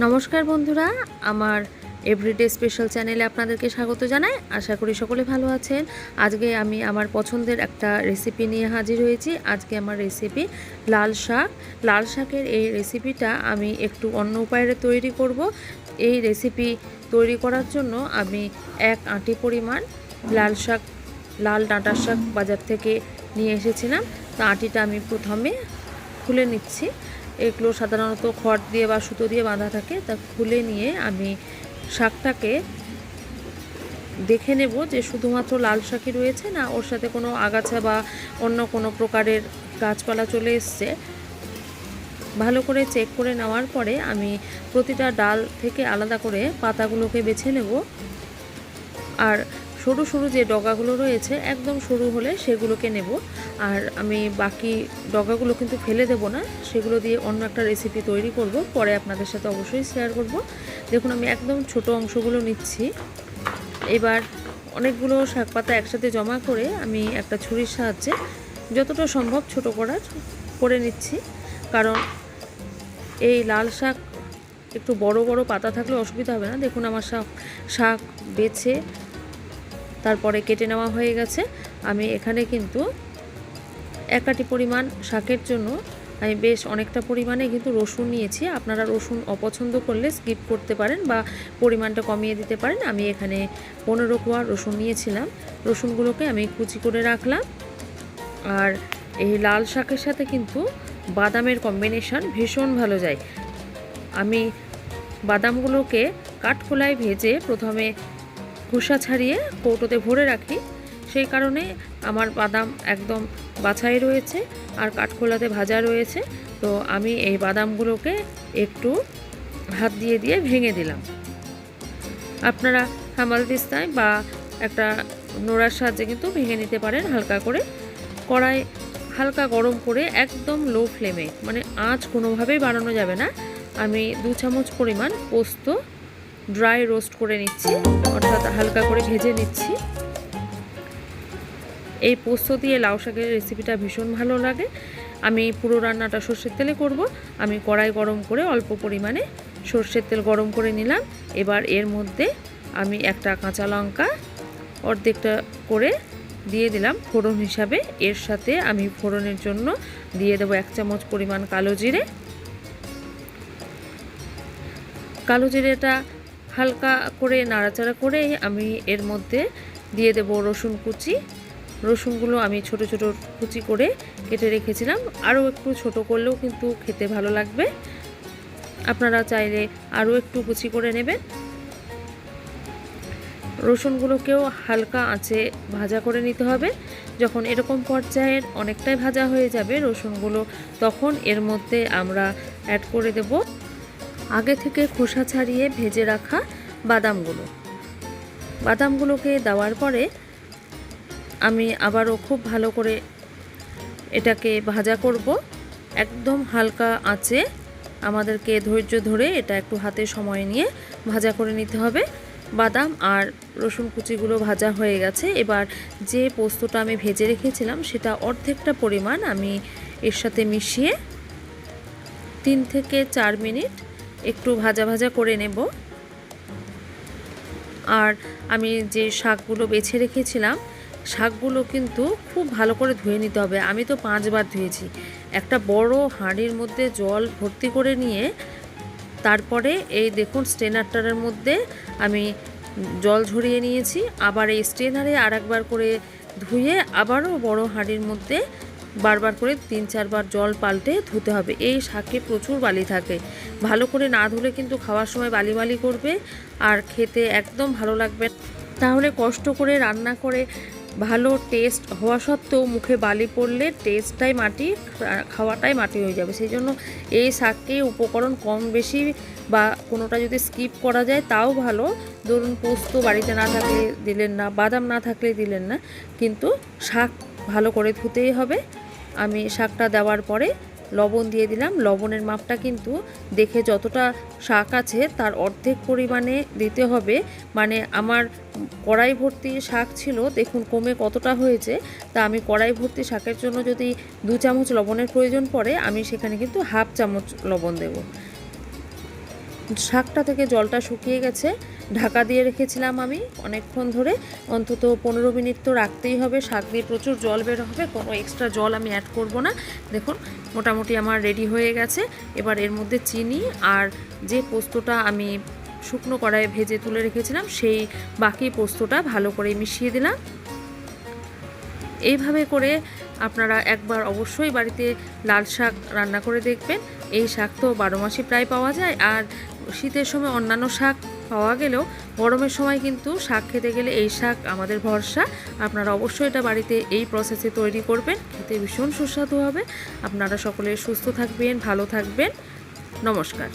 নমস্কার বন্ধুরা, আমার এভরিডে স্পেশাল চ্যানেলে আপনাদেরকে স্বাগত জানাই। আশা করি সকলে ভালো আছেন। আজকে আমি আমার পছন্দের একটা রেসিপি নিয়ে হাজির হয়েছি। আজকে আমার রেসিপি লাল শাক। লাল শাকের এই রেসিপিটা আমি একটু অন্য উপায়ে তৈরি করব। এই রেসিপি তৈরি করার জন্য আমি 1 আঁটি পরিমাণ লাল ডাঁটার শাক বাজার থেকে নিয়ে এসেছিলাম। তো আঁটিটা আমি প্রথমে খুলে নিচ্ছি। এগুলো সাধারণত খড় দিয়ে বা সুতো দিয়ে বাঁধা থাকে, তা খুলে নিয়ে আমি শাকটাকে দেখে নেব যে শুধুমাত্র লাল শাকই রয়েছে, না ওর সাথে কোনো আগাছা বা অন্য কোনো প্রকারের গাছপালা চলে এসছে। ভালো করে চেক করে নেওয়ার পরে আমি প্রতিটা ডাল থেকে আলাদা করে পাতাগুলোকে বেছে নেব। আর সরু সরু যে ডগাগুলো রয়েছে একদম সরু হলে সেগুলোকে নেব। আর আমি বাকি ডগাগুলো কিন্তু ফেলে দেব না, সেগুলো দিয়ে অন্য একটা রেসিপি তৈরি করব, পরে আপনাদের সাথে অবশ্যই শেয়ার করব। দেখুন আমি একদম ছোট অংশগুলো নিচ্ছি। এবার অনেকগুলো শাক পাতা একসাথে জমা করে আমি একটা ছুরির সাহায্যে যতটা সম্ভব ছোট করে নিচ্ছি। কারণ এই লাল শাক একটু বড় বড় পাতা থাকলে অসুবিধা হবে না। দেখুন আমার শাক বেছে তারপরে কেটে নেওয়া হয়ে গেছে। আমি এখানে কিন্তু 1 আঁটি পরিমাণ শাকের জন্য আমি বেশ অনেকটা পরিমাণে কিন্তু রসুন নিয়েছি। আপনারা রসুন অপছন্দ করলে স্কিপ করতে পারেন বা পরিমাণটা কমিয়ে দিতে পারেন। আমি এখানে 15 কোয়া রসুন নিয়েছিলাম। রসুনগুলোকে আমি কুচি করে রাখলাম। আর এই লাল শাকের সাথে কিন্তু বাদামের কম্বিনেশন ভীষণ ভালো যায়। আমি বাদামগুলোকে কাঠখোলায় ভেজে প্রথমে খোসা ছাড়িয়ে কৌটোতে ভরে রাখি, সেই কারণে আমার বাদাম একদম বাছাই রয়েছে আর কাঠখোলাতে ভাজা রয়েছে। তো আমি এই বাদামগুলোকে একটু হাত দিয়ে দিয়ে ভেঙে দিলাম। আপনারা হামালদিস্তায় বা একটা নোড়ার সাহায্যে কিন্তু ভেঙে নিতে পারেন হালকা করে। কড়াই হালকা গরম করে একদম লো ফ্লেমে, মানে আঁচ কোনোভাবেই বাড়ানো যাবে না, আমি 2 চামচ পরিমাণ পোস্ত ড্রাই রোস্ট করে নিচ্ছি, অর্থাৎ হালকা করে ভেজে নিচ্ছি। এই পোস্ত দিয়ে লাউ শাকের রেসিপিটা ভীষণ ভালো লাগে। আমি পুরো রান্নাটা সর্ষের তেলে করব। আমি কড়াই গরম করে অল্প পরিমাণে সর্ষের তেল গরম করে নিলাম। এবার এর মধ্যে আমি একটা কাঁচা লঙ্কা অর্ধেকটা করে দিয়ে দিলাম ফোড়ন হিসাবে। এর সাথে আমি ফোড়নের জন্য দিয়ে দেবো 1 চামচ পরিমাণ কালো জিরে। কালো জিরেটা হালকা করে নাড়াচাড়া করে আমি এর মধ্যে দিয়ে দেব রসুন কুচি। রসুনগুলো আমি ছোট ছোট কুচি করে কেটে রেখেছিলাম। আরও একটু ছোট করলেও কিন্তু খেতে ভালো লাগবে, আপনারা চাইলে আরও একটু কুচি করে নেবেন। রসুনগুলোকেও হালকা আঁচে ভাজা করে নিতে হবে। যখন এরকম পর্যায়ের অনেকটাই ভাজা হয়ে যাবে রসুনগুলো, তখন এর মধ্যে আমরা অ্যাড করে দেব আগে থেকে খোসা ছাড়িয়ে ভেজে রাখা বাদামগুলোকে দেওয়ার পরে আমি আবারও খুব ভালো করে এটাকে ভাজা করব। একদম হালকা আঁচে আমাদেরকে ধৈর্য ধরে এটা একটু হাতে সময় নিয়ে ভাজা করে নিতে হবে। বাদাম আর রসুন কুচিগুলো ভাজা হয়ে গেছে। এবার যে পোস্তটা আমি ভেজে রেখেছিলাম সেটা অর্ধেকটা পরিমাণ আমি এর সাথে মিশিয়ে 3 থেকে 4 মিনিট একটু ভাজা ভাজা করে নেব। আর আমি যে শাকগুলো বেছে রেখেছিলাম শাকগুলো কিন্তু খুব ভালো করে ধুয়ে নিতে হবে। আমি তো 5 বার ধুয়েছি। একটা বড় হাঁড়ির মধ্যে জল ভর্তি করে নিয়ে তারপরে এই দেখুন স্ট্রেনারটার মধ্যে আমি জল ঝরিয়ে নিয়েছি। আবার এই স্ট্রেনারে আরেকবার করে ধুয়ে আবারও বড় হাঁড়ির মধ্যে বারবার করে 3-4 বার জল পাল্টে ধুতে হবে। এই শাকে প্রচুর বালি থাকে, ভালো করে না ধুলে কিন্তু খাওয়ার সময় বালি বালি করবে আর খেতে একদম ভালো লাগবে। তাহলে কষ্ট করে রান্না করে ভালো টেস্ট হওয়া সত্ত্বেও মুখে বালি পড়লে টেস্টটাই মাটি, খাওয়াটাই মাটি হয়ে যাবে। সেই জন্য এই শাককে উপকরণ কম বেশি বা কোনোটা যদি স্কিপ করা যায় তাও ভালো। ধরুন পোস্ত বাড়িতে না থাকলে দিলেন না, বাদাম না থাকলে দিলেন না, কিন্তু শাক ভালো করে ধুতেই হবে। আমি শাকটা দেওয়ার পরে লবণ দিয়ে দিলাম। লবণের মাপটা কিন্তু দেখে যতটা শাক আছে তার অর্ধেক পরিমাণে দিতে হবে। মানে আমার কড়াই ভর্তি শাক ছিল, দেখুন কমে কতটা হয়েছে। তা আমি কড়াই ভর্তি শাকের জন্য যদি 2 চামচ লবণের প্রয়োজন পড়ে, আমি সেখানে কিন্তু 1/2 চামচ লবণ দেব। শাকটা থেকে জলটা শুকিয়ে গেছে। ঢাকা দিয়ে রেখেছিলাম আমি অনেকক্ষণ ধরে, অন্তত 15 মিনিট তো রাখতেই হবে। শাক দিয়ে প্রচুর জল বের হবে, কোনো এক্সট্রা জল আমি অ্যাড করব না। দেখুন মোটামুটি আমার রেডি হয়ে গেছে। এবার এর মধ্যে চিনি আর যে পোস্তটা আমি শুকনো কড়াইয়ে ভেজে তুলে রেখেছিলাম সেই বাকি পোস্তটা ভালো করে মিশিয়ে দিলাম। এইভাবে করে আপনারা একবার অবশ্যই বাড়িতে লাল শাক রান্না করে দেখবেন। এই শাক তো 12 মাসই প্রায় পাওয়া যায়, আর শীতের সময় অন্যান্য শাক পাওয়া গেলেও গরমের সময় কিন্তু শাক খেতে গেলে এই শাক আমাদের ভরসা। আপনারা অবশ্যই এটা বাড়িতে এই প্রসেসে তৈরি করবেন, খেতে ভীষণ সুস্বাদু হবে। আপনারা সকলে সুস্থ থাকবেন, ভালো থাকবেন। নমস্কার।